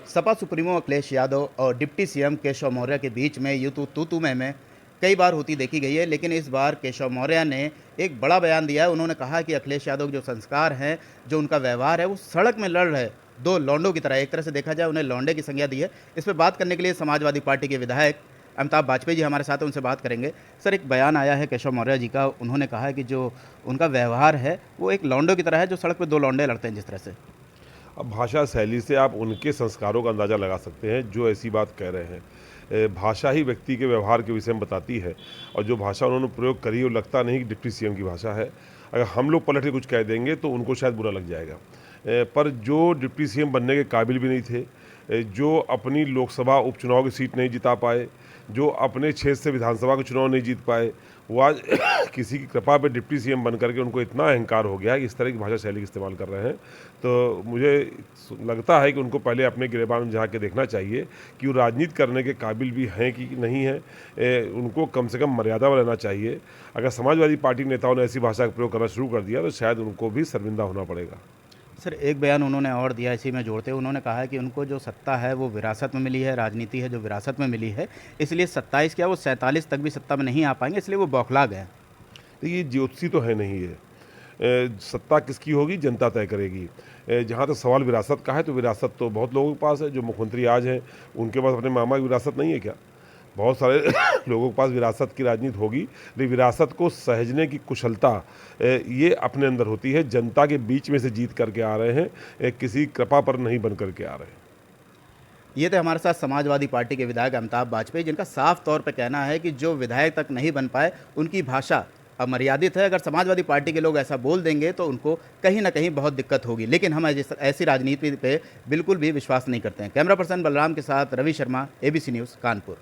Sapa supremo Akhilesh Yadav और deputy CM Keshav Maurya के बीच में यूं तो तू मैं कई बार होती देखी गई है, लेकिन इस बार केशव मौर्य ने एक बड़ा बयान दिया है। उन्होंने कहा कि अखिलेश यादव के जो संस्कार हैं, जो उनका व्यवहार है, वो सड़क में लड़ रहे दो लौंडों की तरह, एक तरह से देखा जाए उन्हें लौंडे की संज्ञा दी है। इस पर बात करने के लिए समाजवादी पार्टी के विधायक अमिताभ बाजपेयी जी हमारे साथ हैं, उनसे बात करेंगे। सर, एक बयान आया है केशव मौर्य जी का, उन्होंने कहा है कि जो उनका व्यवहार है वो एक लौंडों की तरह है, जो सड़क पर दो लौंडे लड़ते हैं जिस तरह से। अब भाषा शैली से आप उनके संस्कारों का अंदाज़ा लगा सकते हैं जो ऐसी बात कह रहे हैं। भाषा ही व्यक्ति के व्यवहार के विषय में बताती है, और जो भाषा उन्होंने प्रयोग करी वो लगता नहीं कि डिप्टी सीएम की भाषा है। अगर हम लोग पलट के कुछ कह देंगे तो उनको शायद बुरा लग जाएगा। पर जो डिप्टी सीएम बनने के काबिल भी नहीं थे, जो अपनी लोकसभा उपचुनाव की सीट नहीं जिता पाए, जो अपने क्षेत्र से विधानसभा के चुनाव नहीं जीत पाए, वो आज किसी की कृपा पे डिप्टी सीएम बन करके उनको इतना अहंकार हो गया है कि इस तरह की भाषा शैली का इस्तेमाल कर रहे हैं। तो मुझे लगता है कि उनको पहले अपने गिरेबान में झाँक के देखना चाहिए कि वो राजनीति करने के काबिल भी हैं कि नहीं हैं। उनको कम से कम मर्यादा में रहना चाहिए। अगर समाजवादी पार्टी नेताओं ने ऐसी भाषा का प्रयोग करना शुरू कर दिया तो शायद उनको भी शर्मिंदा होना पड़ेगा। सर, एक बयान उन्होंने और दिया इसी में जोड़ते हुए, उन्होंने कहा है कि उनको जो सत्ता है वो विरासत में मिली है, राजनीति है जो विरासत में मिली है, इसलिए 27 क्या वो 47 तक भी सत्ता में नहीं आ पाएंगे, इसलिए वो बौखला गए। ये ज्योतिषी तो है नहीं है। सत्ता किसकी होगी जनता तय करेगी। जहाँ तक सवाल विरासत का है तो विरासत तो बहुत लोगों के पास है। जो मुख्यमंत्री आज हैं उनके पास अपने मामा की विरासत नहीं है क्या? बहुत सारे लोगों के पास विरासत की राजनीति होगी, लेकिन विरासत को सहेजने की कुशलता ये अपने अंदर होती है। जनता के बीच में से जीत करके आ रहे हैं, किसी कृपा पर नहीं बन करके आ रहे हैं। ये थे हमारे साथ समाजवादी पार्टी के विधायक अमिताभ बाजपेयी, जिनका साफ तौर पर कहना है कि जो विधायक तक नहीं बन पाए उनकी भाषा अमर्यादित है। अगर समाजवादी पार्टी के लोग ऐसा बोल देंगे तो उनको कहीं ना कहीं बहुत दिक्कत होगी, लेकिन हम ऐसी राजनीति पे बिल्कुल भी विश्वास नहीं करते हैं। कैमरा पर्सन बलराम के साथ रवि शर्मा, एबीसी न्यूज़, कानपुर।